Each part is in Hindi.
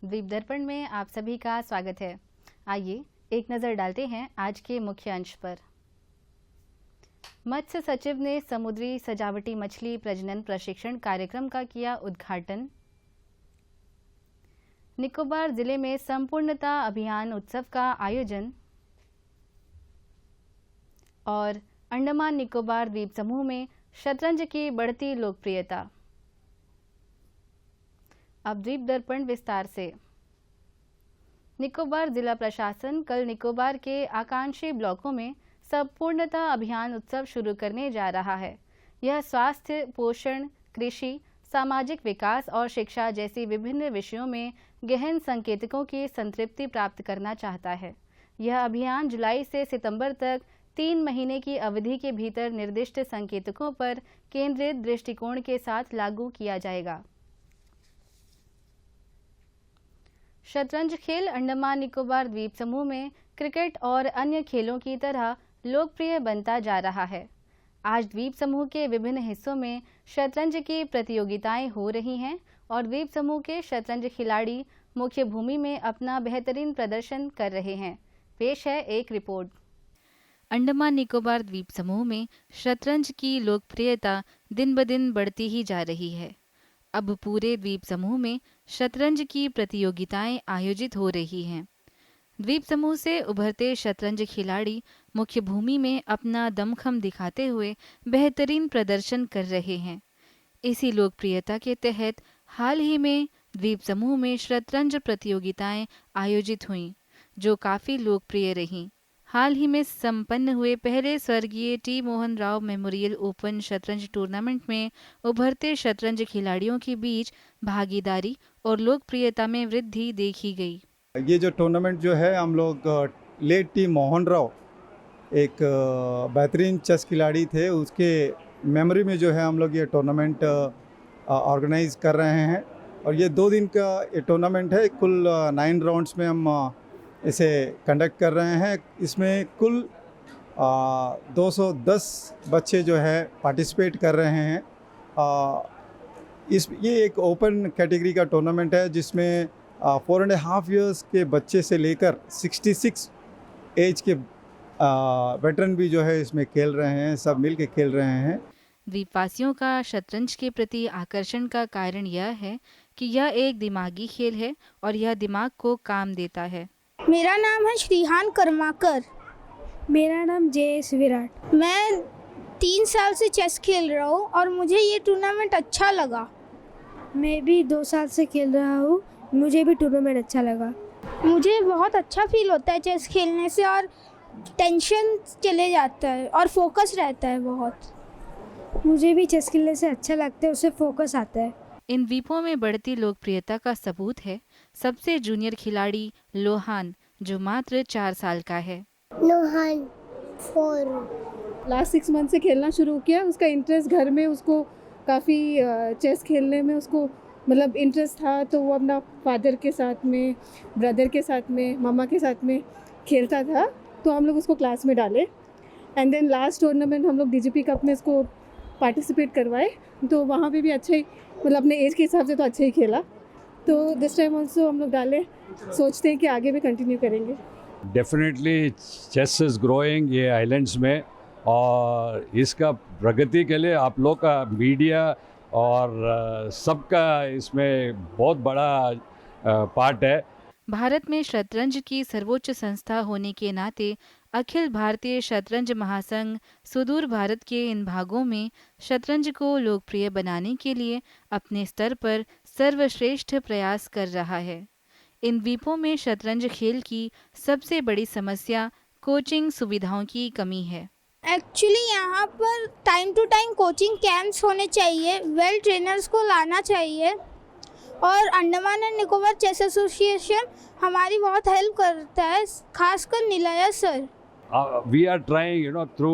द्वीप दर्पण में आप सभी का स्वागत है। आइए एक नज़र डालते हैं आज के मुख्य अंश पर। मत्स्य सचिव ने समुद्री सजावटी मछली प्रजनन प्रशिक्षण कार्यक्रम का किया उद्घाटन। निकोबार जिले में संपूर्णता अभियान उत्सव का आयोजन। और अंडमान निकोबार द्वीप समूह में शतरंज की बढ़ती लोकप्रियता। अब द्वीप दर्पण विस्तार से। निकोबार जिला प्रशासन कल निकोबार के आकांक्षी ब्लॉकों में संपूर्णता अभियान उत्सव शुरू करने जा रहा है। यह स्वास्थ्य, पोषण, कृषि, सामाजिक विकास और शिक्षा जैसी विभिन्न विषयों में गहन संकेतकों की संतृप्ति प्राप्त करना चाहता है। यह अभियान जुलाई से सितंबर तक 3 महीने की अवधि के भीतर निर्दिष्ट संकेतकों पर केंद्रित दृष्टिकोण के साथ लागू किया जाएगा। शतरंज खेल अंडमान निकोबार द्वीप समूह में क्रिकेट और अन्य खेलों की तरह लोकप्रिय बनता जा रहा है। आज द्वीप समूह के विभिन्न हिस्सों में शतरंज की प्रतियोगिताएं हो रही हैं और द्वीप समूह के शतरंज खिलाड़ी मुख्य भूमि में अपना बेहतरीन प्रदर्शन कर रहे हैं। पेश है एक रिपोर्ट। अंडमान निकोबार द्वीप समूह में शतरंज की लोकप्रियता दिन ब दिन बढ़ती ही जा रही है। अब पूरे द्वीप समूह में शतरंज की प्रतियोगिताएं आयोजित हो रही हैं। द्वीप समूह से उभरते शतरंज खिलाड़ी मुख्य भूमि में अपना दमखम दिखाते हुए बेहतरीन प्रदर्शन कर रहे हैं। इसी लोकप्रियता के तहत हाल ही में द्वीप समूह में शतरंज प्रतियोगिताएं आयोजित हुईं, जो काफ़ी लोकप्रिय रहीं। हाल ही में संपन्न हुए पहले स्वर्गीय T Mohan Rao memorial open शतरंज टूर्नामेंट में उभरते शतरंज खिलाड़ियों के बीच भागीदारी और लोकप्रियता में वृद्धि देखी गई। ये जो टूर्नामेंट जो है, हम लोग लेट टी मोहन राव एक बेहतरीन चेस खिलाड़ी थे, उसके मेमोरी में जो है हम लोग ये टूर्नामेंट ऑर्गेनाइज कर रहे हैं। और ये 2 दिन का ये टूर्नामेंट है। कुल 9 राउंड्स में हम इसे कंडक्ट कर रहे हैं। इसमें कुल 210 बच्चे जो है पार्टिसिपेट कर रहे हैं। ये एक ओपन कैटेगरी का टूर्नामेंट है, जिसमें 4.5 इयर्स के बच्चे से लेकर 66 एज के वेटरन भी जो है इसमें खेल रहे हैं। सब मिल के खेल रहे हैं। द्वीपवासियों का शतरंज के प्रति आकर्षण का कारण यह है कि यह एक दिमागी खेल है और यह दिमाग को काम देता है। मेरा नाम है श्रीहान कर्माकर। मेरा नाम जे.एस. विराट। मैं 3 साल से चेस खेल रहा हूँ और मुझे ये टूर्नामेंट अच्छा लगा। मैं भी 2 साल से खेल रहा हूँ, मुझे भी टूर्नामेंट अच्छा लगा। मुझे बहुत अच्छा फील होता है चेस खेलने से, और टेंशन चले जाता है और फोकस रहता है बहुत। मुझे भी चेस खेलने से अच्छा लगता है, उससे फोकस आता है। इन द्वीपों में बढ़ती लोकप्रियता का सबूत है सबसे जूनियर खिलाड़ी लोहान, जो मात्र 4 साल का है। लोहान 4 लास्ट 6 मंथ से खेलना शुरू किया। उसका इंटरेस्ट घर में, उसको काफ़ी चेस खेलने में उसको मतलब इंटरेस्ट था, तो वो अपना फादर के साथ में, ब्रदर के साथ में, मामा के साथ में खेलता था। तो हम लोग उसको क्लास में डाले एंड देन लास्ट टूर्नामेंट हम लोग डीजीपी कप में इसको पार्टिसिपेट करवाए। तो वहाँ पे भी अच्छा ही, मतलब अपने एज के हिसाब से तो अच्छा ही खेला। तो दिस टाइम ऑल्सो हम लोग डाले, सोचते हैं कि आगे भी कंटिन्यू करेंगे। डेफिनेटली चेस इज़ ग्रोइंग ये आइलैंड्स में, और इसका प्रगति के लिए आप लोग का मीडिया और सबका इसमें बहुत बड़ा पार्ट है। भारत में शतरंज की सर्वोच्च संस्था होने के नाते अखिल भारतीय शतरंज महासंघ सुदूर भारत के इन भागों में शतरंज को लोकप्रिय बनाने के लिए अपने स्तर पर सर्वश्रेष्ठ प्रयास कर रहा है। इन द्वीपों में शतरंज खेल की सबसे बड़ी समस्या कोचिंग सुविधाओं की कमी है। एक्चुअली यहाँ पर time to time coaching camps होने चाहिए, वेल ट्रेनर्स को लाना चाहिए, और Andaman and Nicobar chess association हमारी बहुत हेल्प करता है, खासकर Nilaya sir. We are trying through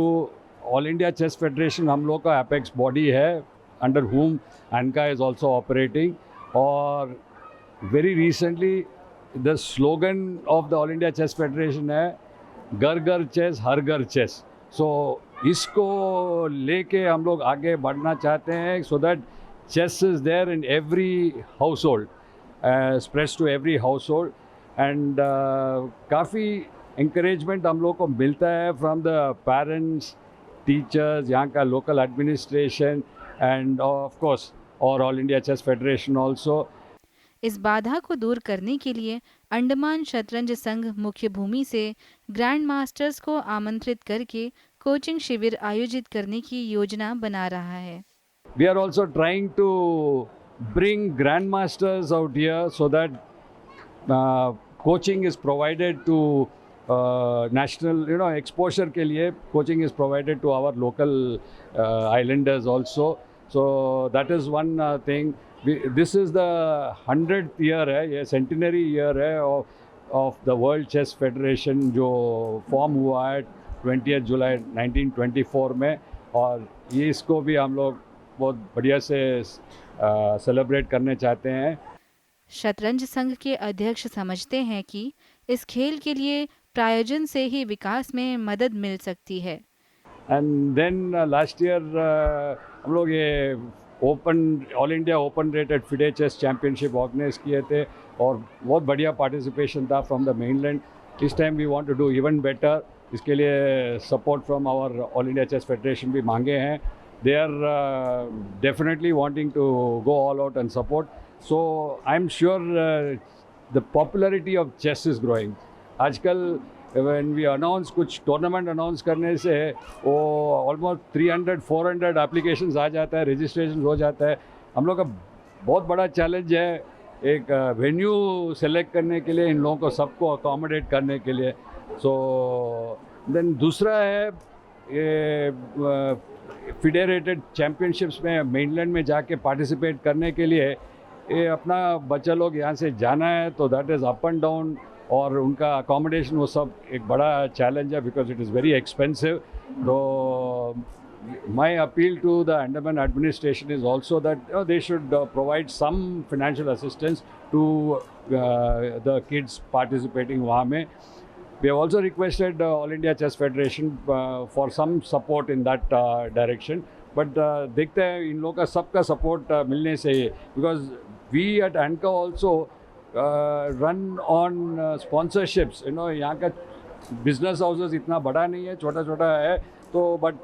All India chess Federation, हम लोग का एपेक्स बॉडी है अंडर हुम अनका इज ऑल्सो ऑपरेटिंग। और very recently the slogan of the All India chess Federation है घर घर चेस हर घर चेस। सो इसको लेके हम लोग आगे बढ़ना चाहते हैं, so that chess is there in every household. spreads to every household, and काफ़ी encouragement हम लोग को मिलता है from the parents, teachers, यहाँ का local administration, and of course और All India Chess Federation also. इस बाधा को दूर करने के लिए अंडमान शतरंज संघ मुख्य भूमि से ग्रैंड मास्टर्स को आमंत्रित करके कोचिंग शिविर आयोजित करने की योजना बना रहा है। We are also trying to bring grandmasters out here so that coaching is provided to national, exposure के लिए coaching is provided to our local islanders also. So that is one thing. This is the 100th year है, ये centenary year है of the World Chess Federation जो form हुआ है 20th जुलाई 1924 में, और ये इसको भी हम लोग बहुत बढ़िया से सेलिब्रेट करने चाहते हैं। शतरंज संघ के अध्यक्ष समझते हैं कि इस खेल के लिए प्रायोजन से ही विकास में मदद मिल सकती है। एंड देन लास्ट ईयर हम लोग ये all India open rated FIDE chess championship organise किए थे और बहुत बढ़िया पार्टिसिपेशन था फ्रॉम द मेनलैंड। इस time we want to do even better, इसके लिए support from our all India chess federation भी मांगे हैं। They are definitely wanting to go all out and support, so I am sure the popularity of chess is growing. आजकल when we announce कुछ टूर्नामेंट अनाउंस करने से वो ऑलमोस्ट 300-400 एप्लीकेशंस आ जाता है, रजिस्ट्रेशन हो जाता है। हम लोग का बहुत बड़ा चैलेंज है एक वेन्यू सेलेक्ट करने के लिए, इन लोगों को सबको अकोमोडेट करने के लिए। सो देन दूसरा है ये फेडरेटेड चैम्पियनशिप्स में मेनलैंड में जाके पार्टिसिपेट करने के लिए ये अपना बच्चा लोग यहाँ से जाना है, तो that is up and down, और उनका अकोमोडेशन वो सब एक बड़ा चैलेंज है because it is very expensive. तो my appeal to the Andaman administration is also that they should provide some financial assistance to the kids participating वहाँ में। We have also requested All India Chess Federation for some support in that direction, but देखते हैं इन लोगों का सबका सपोर्ट मिलने से, because we at ANCA also run on sponsorships, यहाँ का business houses इतना बड़ा नहीं है, छोटा छोटा है, तो but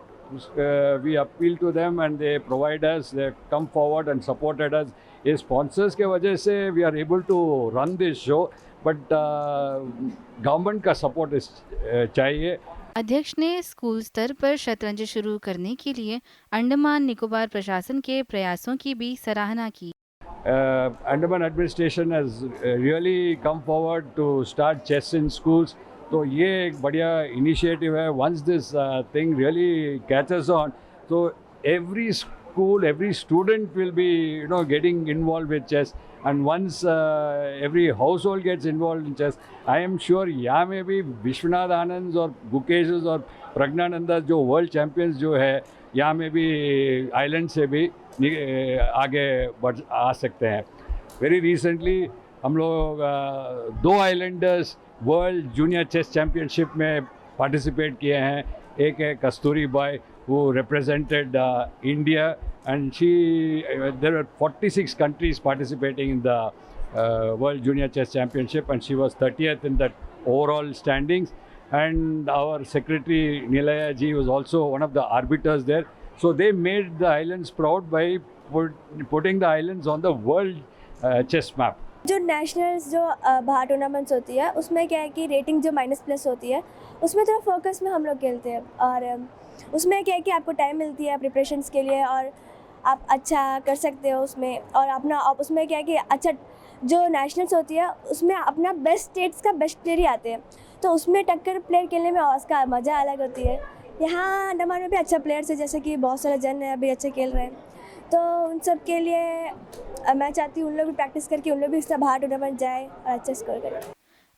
we appeal to them and they provide us, they come forward and supported us. ये sponsors के वजह से we are able to run this show, but government का सपोर्ट चाहिए। अध्यक्ष ने स्कूल स्तर पर शतरंज शुरू करने के लिए अंडमान निकोबार प्रशासन के प्रयासों की भी सराहना की। Andaman administration has really come forward to start chess in schools, तो ये एक बढ़िया इनिशिएटिव है। Once this thing really catches on, तो every school, every student will be getting involve with chess, and once every household gets involved in chess, I am sure यहाँ में भी विश्वनाथ आनंद और गुकेश और प्रज्ञानंदा जो वर्ल्ड चैम्पियंस जो है, यहाँ में भी आइलैंड से भी आगे बढ़ आ सकते हैं। वेरी रिसेंटली हम लोग 2 islanders world junior chess championship में पार्टिसिपेट किए हैं। एक है Kasturi Bai who represented India, and there were 46 countries participating in the World Junior Chess Championship, and she was 30th in that overall standings. And our secretary Nilaya ji was also one of the arbiters there. So they made the islands proud by putting the islands on the world chess map. जो नेशनल्स जो बाहर टूर्नामेंट्स होती है उसमें क्या है कि रेटिंग जो -+ होती है उसमें थोड़ा फोकस में हम लोग खेलते हैं, और उसमें क्या है कि आपको टाइम मिलती है प्रिपरेशंस के लिए और आप अच्छा कर सकते हो उसमें, और अपना उसमें क्या है कि अच्छा जो नेशनल्स होती है उसमें अपना बेस्ट स्टेट्स का बेस्ट प्लेयर ही आते हैं, तो उसमें टक्कर प्लेयर खेलने में उसका मज़ा अलग होती है। यहाँ अंडमान में भी अच्छा प्लेयर्स है, जैसे कि बहुत सारे जन है अभी अच्छे खेल रहे हैं, तो उन सब के लिए मैं चाहती हूँ उन लोग भी प्रैक्टिस करके उन लोग भी इससे बाहर टूर्नामेंट जाए और अच्छा स्कोर करें।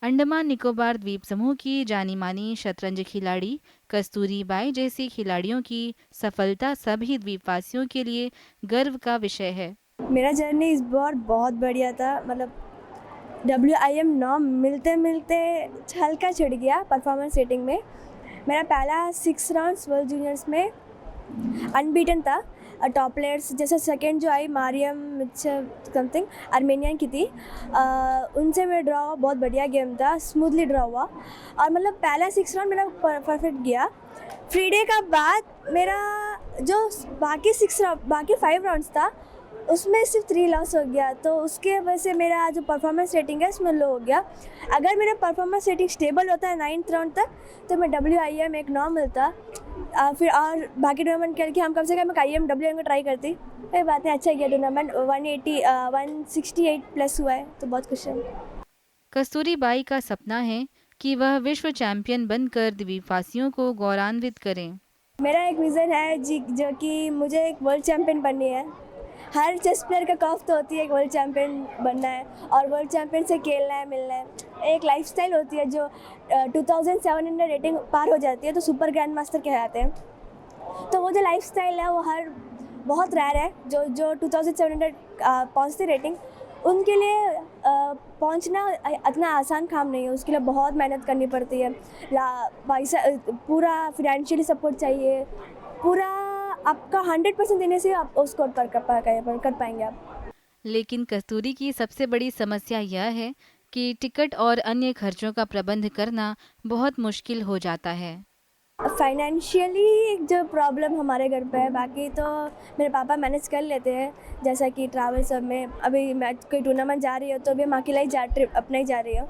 अंडमान निकोबार द्वीप समूह की जानी मानी शतरंज खिलाड़ी कस्तूरी बाई जैसी खिलाड़ियों की सफलता सभी द्वीपवासियों के लिए गर्व का विषय है। मेरा जर्नी इस बार बहुत बढ़िया था, मतलब WIM नॉर्म मिलते मिलते हल्का छिड़ गया परफॉर्मेंस रेटिंग में। मेरा पहला 6 राउंड्स वर्ल्ड जूनियर्स में अनबीटन था, टॉप प्लेयर्स, जैसे सेकंड जो आई मारियम समथिंग आर्मेनियन की थी, उनसे मेरा ड्रॉ हुआ, बहुत बढ़िया गेम था, स्मूथली ड्रॉ हुआ और मतलब पहला 6 राउंड मेरा परफेक्ट गया। फ्री डे का बाद मेरा जो बाकी 5 राउंड्स था उसमें सिर्फ 3 लॉस हो गया, तो उसके वजह से मेरा जो परफॉर्मेंस रेटिंग है उसमें लो हो गया। अगर मेरा परफॉर्मेंस रेटिंग स्टेबल होता है 9th राउंड तक तो मैं WIM एक 9 मिलता, फिर और बाकी टूर्नामेंट खेल के हम कम से कम IIM WIM को ट्राई करती। कोई बात नहीं, अच्छा गया टूर्नामेंट, 168 प्लस हुआ है तो बहुत खुश है। कस्तूरी बाई का सपना है कि वह विश्व चैंपियन बनकर द्वीपवासियों को गौरवान्वित करें। मेरा एक विज़न है जी, जो कि मुझे एक वर्ल्ड चैंपियन बननी है। हर चेस प्लेयर का खौफ तो होती है एक वर्ल्ड चैंपियन बनना है और वर्ल्ड चैंपियन से खेलना है, मिलना है। एक लाइफस्टाइल होती है जो 2700 रेटिंग पार हो जाती है तो सुपर ग्रैंड मास्टर कहलाते हैं। तो वो जो लाइफस्टाइल है वो हर बहुत रेयर है, जो 2700 पहुँचती रेटिंग, उनके लिए पहुंचना इतना आसान काम नहीं है, उसके लिए बहुत मेहनत करनी पड़ती है। पैसा, पूरा फिनेंशियली सपोर्ट चाहिए, पूरा आपका 100% देने से आप उसको कर पाएंगे आप। लेकिन कस्तूरी की सबसे बड़ी समस्या यह है कि टिकट और अन्य खर्चों का प्रबंध करना बहुत मुश्किल हो जाता है। फाइनेंशियली जो प्रॉब्लम हमारे घर पे है, बाकी तो मेरे पापा मैनेज कर लेते हैं, जैसा कि ट्रैवल सब में। अभी मैं कोई टूर्नामेंट जा रही हूँ तो भी मैं अकेला ही ट्रिप अपना ही जा रही हूँ,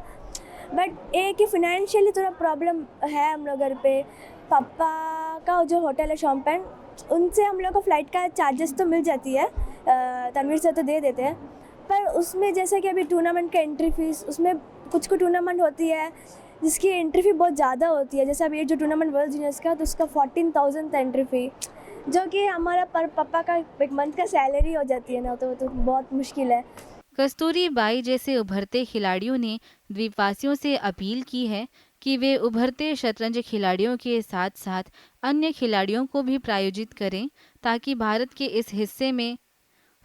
बट एक ही फाइनेंशियली थोड़ा प्रॉब्लम है हम लोग घर पे। पापा का जो होटल है शॉम्पेन, उनसे हम लोग को फ़्लाइट का चार्जेस तो मिल जाती है, तनवीर से तो दे देते हैं, पर उसमें जैसे कि अभी टूर्नामेंट का एंट्री फ़ीस, उसमें कुछ टूर्नामेंट होती है जिसकी एंट्री फ़ी बहुत ज़्यादा होती है। जैसे अभी ये जो टूर्नामेंट वर्ल्ड जूनियर्स का, तो उसका 14,000 था एंट्री फ़ी, जो कि हमारा पर पापा का एक मंथ का सैलरी हो जाती है ना, तो बहुत मुश्किल है। कस्तूरी बाई जैसे उभरते खिलाड़ियों ने द्वीपवासियों से अपील की है कि वे उभरते शतरंज खिलाड़ियों के साथ साथ अन्य खिलाड़ियों को भी प्रायोजित करें, ताकि भारत के इस हिस्से में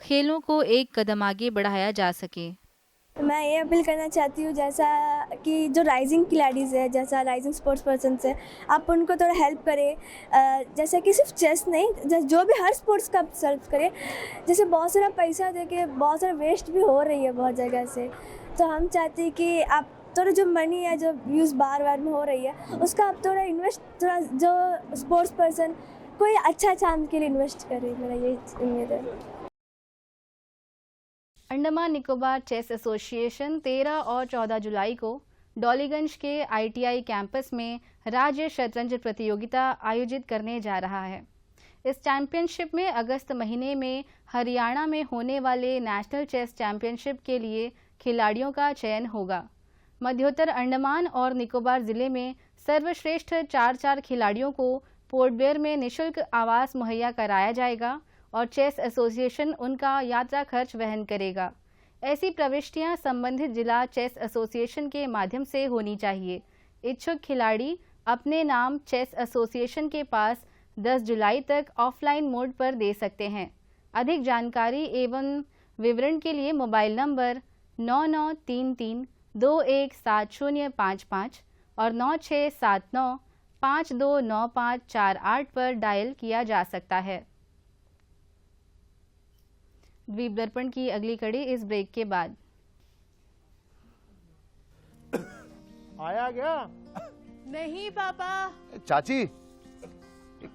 खेलों को एक कदम आगे बढ़ाया जा सके। मैं ये अपील करना चाहती हूँ, जैसा कि जो राइजिंग खिलाड़ीज़ है, जैसा राइजिंग स्पोर्ट्स पर्सन है, आप उनको थोड़ा हेल्प करें। जैसे कि सिर्फ चेस नहीं, जो भी हर स्पोर्ट्स का हेल्प करें। जैसे बहुत सारा पैसा देके बहुत सारा वेस्ट भी हो रही है बहुत जगह से, तो हम चाहते हैं कि आप थोड़ा जो मनी है जो यूज़ बार में हो रही है, उसका आप थोड़ा इन्वेस्ट, थोड़ा जो स्पोर्ट्स पर्सन कोई अच्छा चांद के लिए इन्वेस्ट करे, मेरा यही उम्मीद है। अंडमान निकोबार चेस एसोसिएशन 13 और 14 जुलाई को डॉलीगंज के ITI कैंपस में राज्य शतरंज प्रतियोगिता आयोजित करने जा रहा है। इस चैंपियनशिप में अगस्त महीने में हरियाणा में होने वाले नेशनल चेस चैंपियनशिप के लिए खिलाड़ियों का चयन होगा। मध्योत्तर अंडमान और निकोबार जिले में सर्वश्रेष्ठ 4 खिलाड़ियों को पोर्ट ब्लेयर में निःशुल्क आवास मुहैया कराया जाएगा और चेस एसोसिएशन उनका यात्रा खर्च वहन करेगा। ऐसी प्रविष्टियां संबंधित जिला चेस एसोसिएशन के माध्यम से होनी चाहिए। इच्छुक खिलाड़ी अपने नाम चेस एसोसिएशन के पास 10 जुलाई तक ऑफलाइन मोड पर दे सकते हैं। अधिक जानकारी एवं विवरण के लिए मोबाइल नंबर 9933217055 और 9679529548 पर डायल किया जा सकता है। द्वीप दर्पण की अगली कड़ी इस ब्रेक के बाद। आया गया? नहीं पापा। चाची,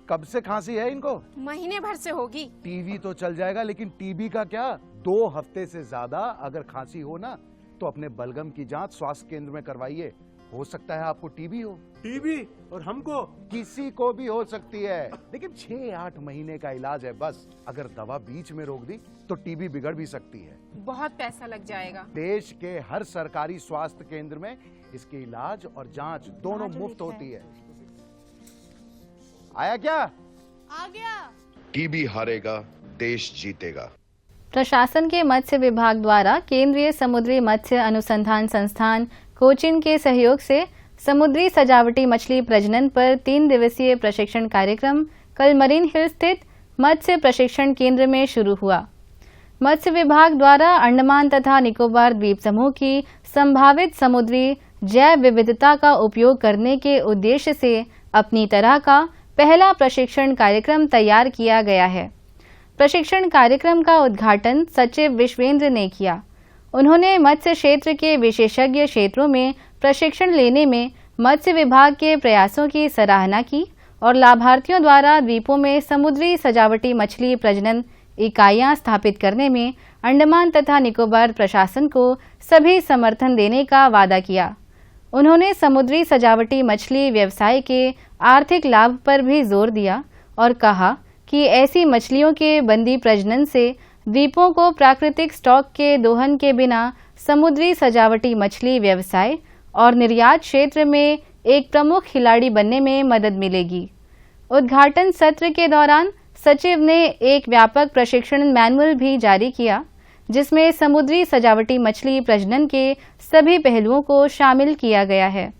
कब से खांसी है इनको? महीने भर से होगी। टीवी तो चल जाएगा, लेकिन टीबी का क्या? 2 हफ्ते से ज्यादा अगर खांसी हो ना, तो अपने बलगम की जांच स्वास्थ्य केंद्र में करवाइए। हो सकता है आपको टीबी हो। टीबी? और हमको? किसी को भी हो सकती है, लेकिन 6-8 महीने का इलाज है बस। अगर दवा बीच में रोक दी तो टीबी बिगड़ भी सकती है। बहुत पैसा लग जाएगा। देश के हर सरकारी स्वास्थ्य केंद्र में इसके इलाज और जांच दोनों मुफ्त होती है। आया क्या? आ गया। टीबी हारेगा, देश जीतेगा। प्रशासन के मत्स्य विभाग द्वारा केंद्रीय समुद्री मत्स्य अनुसंधान संस्थान कोचीन के सहयोग से समुद्री सजावटी मछली प्रजनन पर 3 दिवसीय प्रशिक्षण कार्यक्रम कल मरीन हिल स्थित मत्स्य प्रशिक्षण केंद्र में शुरू हुआ। मत्स्य विभाग द्वारा अंडमान तथा निकोबार द्वीप समूह की संभावित समुद्री जैव विविधता का उपयोग करने के उद्देश्य से अपनी तरह का पहला प्रशिक्षण कार्यक्रम तैयार किया गया है। प्रशिक्षण कार्यक्रम का उद्घाटन सचिव विश्वेंद्र ने किया। उन्होंने मत्स्य क्षेत्र के विशेषज्ञ क्षेत्रों में प्रशिक्षण लेने में मत्स्य विभाग के प्रयासों की सराहना की और लाभार्थियों द्वारा द्वीपों में समुद्री सजावटी मछली प्रजनन इकाइयां स्थापित करने में अंडमान तथा निकोबार प्रशासन को सभी समर्थन देने का वादा किया। उन्होंने समुद्री सजावटी मछली व्यवसाय के आर्थिक लाभ पर भी जोर दिया और कहा कि ऐसी मछलियों के बंदी प्रजनन से द्वीपों को प्राकृतिक स्टॉक के दोहन के बिना समुद्री सजावटी मछली व्यवसाय और निर्यात क्षेत्र में एक प्रमुख खिलाड़ी बनने में मदद मिलेगी। उद्घाटन सत्र के दौरान सचिव ने एक व्यापक प्रशिक्षण मैनुअल भी जारी किया, जिसमें समुद्री सजावटी मछली प्रजनन के सभी पहलुओं को शामिल किया गया है।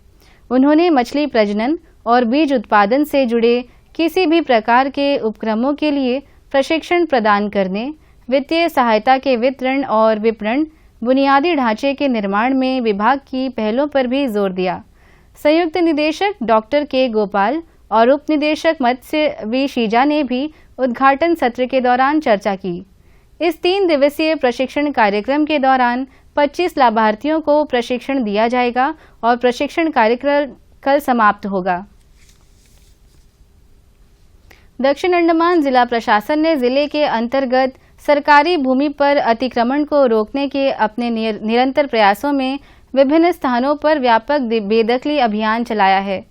उन्होंने मछली प्रजनन और बीज उत्पादन से जुड़े किसी भी प्रकार के उपक्रमों के लिए प्रशिक्षण प्रदान करने, वित्तीय सहायता के वितरण और विपणन, बुनियादी ढांचे के निर्माण में विभाग की पहलों पर भी जोर दिया। संयुक्त निदेशक डॉक्टर के गोपाल और उप निदेशक मत्स्य वी शीजा ने भी उद्घाटन सत्र के दौरान चर्चा की। इस 3 दिवसीय प्रशिक्षण कार्यक्रम के दौरान 25 लाभार्थियों को प्रशिक्षण दिया जाएगा और प्रशिक्षण कार्यक्रम कल समाप्त होगा। दक्षिण अंडमान जिला प्रशासन ने जिले के अंतर्गत सरकारी भूमि पर अतिक्रमण को रोकने के अपने निरंतर प्रयासों में विभिन्न स्थानों पर व्यापक बेदखली अभियान चलाया है।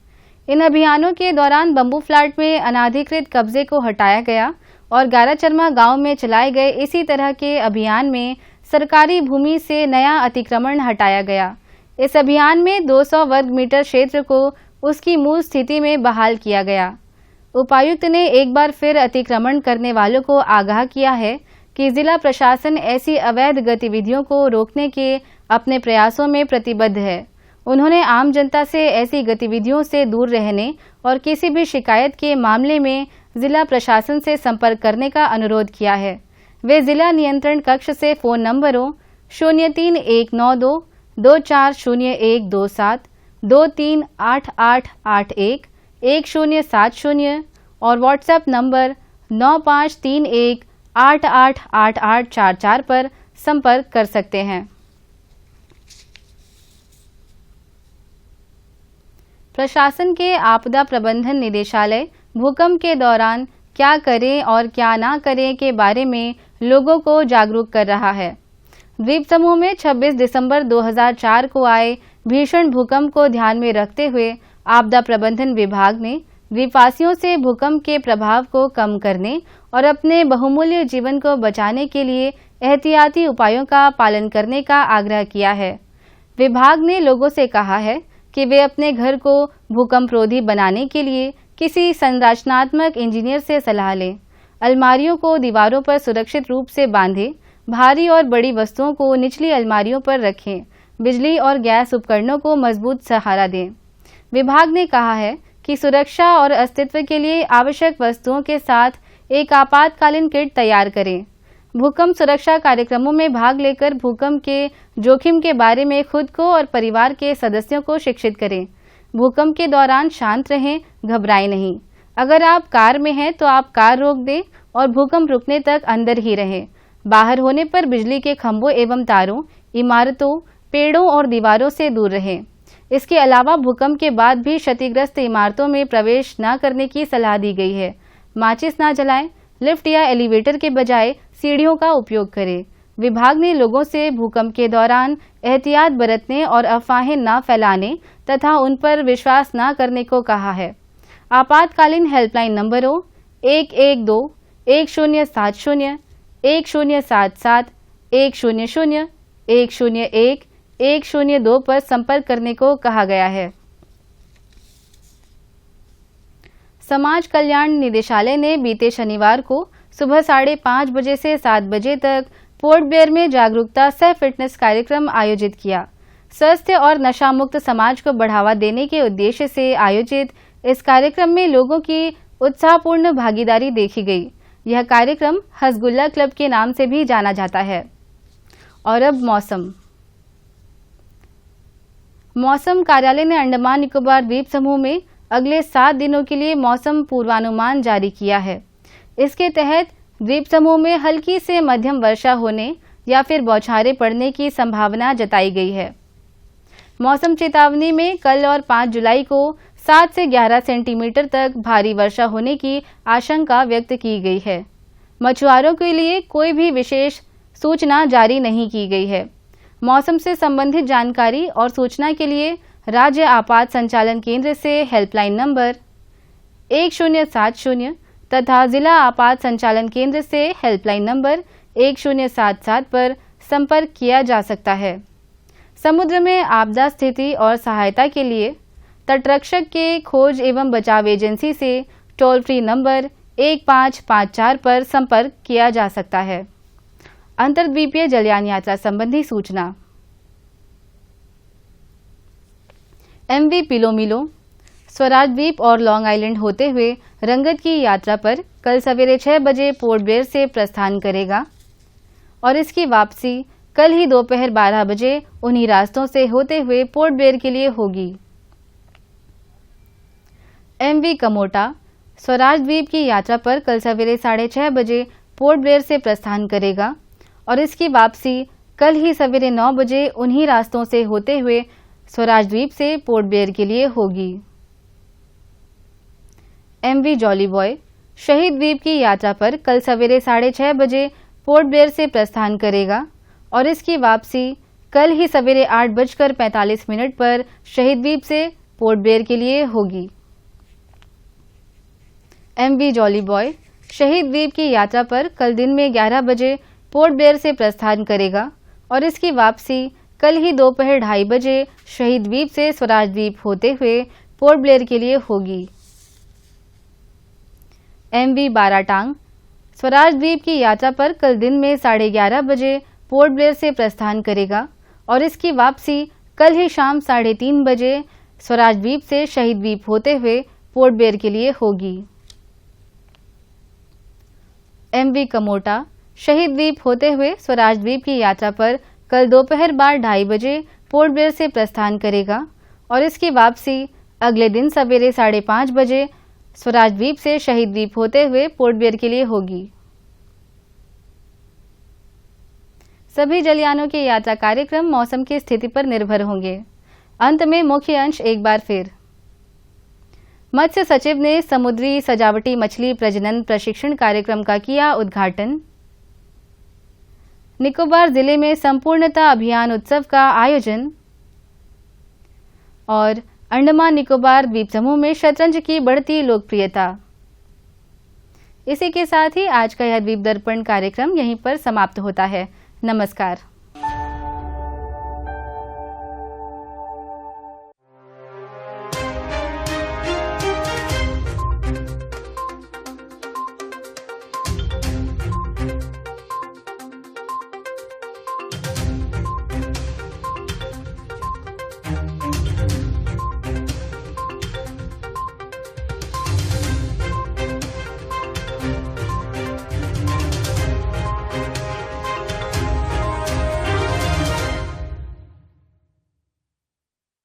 इन अभियानों के दौरान बम्बू फ्लैट में अनाधिकृत कब्जे को हटाया गया और गाराचरमा गांव में चलाए गए इसी तरह के अभियान में सरकारी भूमि से नया अतिक्रमण हटाया गया। इस अभियान में 200 वर्ग मीटर क्षेत्र को उसकी मूल स्थिति में बहाल किया गया। उपायुक्त ने एक बार फिर अतिक्रमण करने वालों को आगाह किया है कि जिला प्रशासन ऐसी अवैध गतिविधियों को रोकने के अपने प्रयासों में प्रतिबद्ध है। उन्होंने आम जनता से ऐसी गतिविधियों से दूर रहने और किसी भी शिकायत के मामले में जिला प्रशासन से संपर्क करने का अनुरोध किया है। वे जिला नियंत्रण कक्ष से फोन नंबरों 03192 240127, 238881, 1070 और व्हाट्सएप नंबर 9531888844 पर संपर्क कर सकते हैं। प्रशासन के आपदा प्रबंधन निदेशालय भूकंप के दौरान क्या करें और क्या ना करें के बारे में लोगों को जागरूक कर रहा है। द्वीप समूह में 26 दिसंबर 2004 को आए भीषण भूकंप को ध्यान में रखते हुए आपदा प्रबंधन विभाग ने द्वीपवासियों से भूकंप के प्रभाव को कम करने और अपने बहुमूल्य जीवन को बचाने के लिए एहतियाती उपायों का पालन करने का आग्रह किया है। विभाग ने लोगों से कहा है कि वे अपने घर को भूकंपरोधी बनाने के लिए किसी संरचनात्मक इंजीनियर से सलाह लें। अलमारियों को दीवारों पर सुरक्षित रूप से बांधें, भारी और बड़ी वस्तुओं को निचली अलमारियों पर रखें, बिजली और गैस उपकरणों को मजबूत सहारा दें। विभाग ने कहा है कि सुरक्षा और अस्तित्व के लिए आवश्यक वस्तुओं के साथ एक आपातकालीन किट तैयार करें। भूकंप सुरक्षा कार्यक्रमों में भाग लेकर भूकंप के जोखिम के बारे में खुद को और परिवार के सदस्यों को शिक्षित करें। भूकंप के दौरान शांत रहें, घबराएं नहीं। अगर आप कार में हैं तो आप कार रोक दें और भूकंप रुकने तक अंदर ही रहें। बाहर होने पर बिजली के खंभों एवं तारों, इमारतों, पेड़ों और दीवारों से दूर रहें। इसके अलावा भूकंप के बाद भी क्षतिग्रस्त इमारतों में प्रवेश न करने की सलाह दी गई है। माचिस न जलाएं, लिफ्ट या एलिवेटर के बजाय सीढ़ियों का उपयोग करें। विभाग ने लोगों से भूकंप के दौरान एहतियात बरतने और अफवाहें न फैलाने तथा उन पर विश्वास न करने को कहा है। आपातकालीन हेल्पलाइन नंबरों 112, 1070, 1077, 100, 101, 102 पर संपर्क करने को कहा गया है। समाज कल्याण निदेशालय ने बीते शनिवार को सुबह 5:30 बजे से 7 बजे तक पोर्ट ब्लेयर में जागरूकता सह फिटनेस कार्यक्रम आयोजित किया। स्वस्थ और नशा मुक्त समाज को बढ़ावा देने के उद्देश्य से आयोजित इस कार्यक्रम में लोगों की उत्साहपूर्ण भागीदारी देखी गई। यह कार्यक्रम हसगुल्ला क्लब के नाम से भी जाना जाता है। और अब मौसम कार्यालय ने अंडमान निकोबार द्वीप समूह में अगले 7 दिनों के लिए मौसम पूर्वानुमान जारी किया है। इसके तहत द्वीप समूह में हल्की से मध्यम वर्षा होने या फिर बौछारें पड़ने की संभावना जताई गई है। मौसम चेतावनी में कल और 5 जुलाई को 7 से 11 सेंटीमीटर तक भारी वर्षा होने की आशंका व्यक्त की गई है। मछुआरों के लिए कोई भी विशेष सूचना जारी नहीं की गई है। मौसम से संबंधित जानकारी और सूचना के लिए राज्य आपात संचालन केंद्र से हेल्पलाइन नंबर 1070 तथा जिला आपात संचालन केंद्र से हेल्पलाइन नंबर 1077 पर संपर्क किया जा सकता है। समुद्र में आपदा स्थिति और सहायता के लिए तटरक्षक के खोज एवं बचाव एजेंसी से टोल फ्री नंबर 1554 पर संपर्क किया जा सकता है। अंतर्द्वीपीय जलयान यात्रा संबंधी सूचना। MV पिलोमिलो स्वराज द्वीप और लॉन्ग आइलैंड होते हुए रंगत की यात्रा पर कल सवेरे 6 बजे पोर्ट ब्लेयर से प्रस्थान करेगा और इसकी वापसी कल ही दोपहर 12 बजे उन्हीं रास्तों से होते हुए पोर्ट ब्लेयर के लिए होगी। MV कमोटा स्वराज द्वीप की यात्रा पर कल सवेरे 6:30 बजे पोर्ट ब्लेयर से प्रस्थान करेगा और इसकी वापसी कल ही सवेरे 9 बजे उन्हीं रास्तों से होते हुए स्वराज द्वीप से पोर्ट ब्लेयर के लिए होगी। MV जॉली बॉय शहीद द्वीप की यात्रा पर कल सवेरे 6:30 बजे पोर्ट ब्लेयर से प्रस्थान करेगा और इसकी वापसी कल ही सवेरे 8:45 पर शहीद द्वीप से पोर्ट ब्लेयर के लिए होगी। MV जॉली बॉय शहीद द्वीप की यात्रा पर कल दिन में 11 बजे पोर्ट ब्लेयर से प्रस्थान करेगा और इसकी वापसी कल ही दोपहर 2:30 बजे शहीद द्वीप से स्वराज द्वीप होते हुए पोर्ट ब्लेयर के लिए होगी। MV बाराटांग स्वराज द्वीप की यात्रा पर कल दिन में 11:30 बजे पोर्ट ब्लेयर से प्रस्थान करेगा और इसकी वापसी कल ही शाम 3:30 बजे स्वराज द्वीप से शहीद द्वीप होते हुए पोर्ट ब्लेयर के लिए होगी। MV कमोटा शहीद द्वीप होते हुए स्वराज द्वीप की यात्रा पर कल दोपहर बाद 2:30 बजे पोर्ट ब्लेयर से प्रस्थान करेगा और इसकी वापसी अगले दिन सवेरे 5:30 बजे स्वराज द्वीप से शहीद द्वीप होते हुए पोर्ट ब्लेयर के लिए होगी। सभी जलयानों के यात्रा कार्यक्रम मौसम की स्थिति पर निर्भर होंगे। अंत में मुख्य अंश एक बार फिर। मत्स्य सचिव ने समुद्री सजावटी मछली प्रजनन प्रशिक्षण कार्यक्रम का किया उद्घाटन। निकोबार जिले में संपूर्णता अभियान उत्सव का आयोजन और अंडमान निकोबार द्वीप समूह में शतरंज की बढ़ती लोकप्रियता। इसी के साथ ही आज का यह द्वीप दर्पण कार्यक्रम यहीं पर समाप्त होता है। नमस्कार।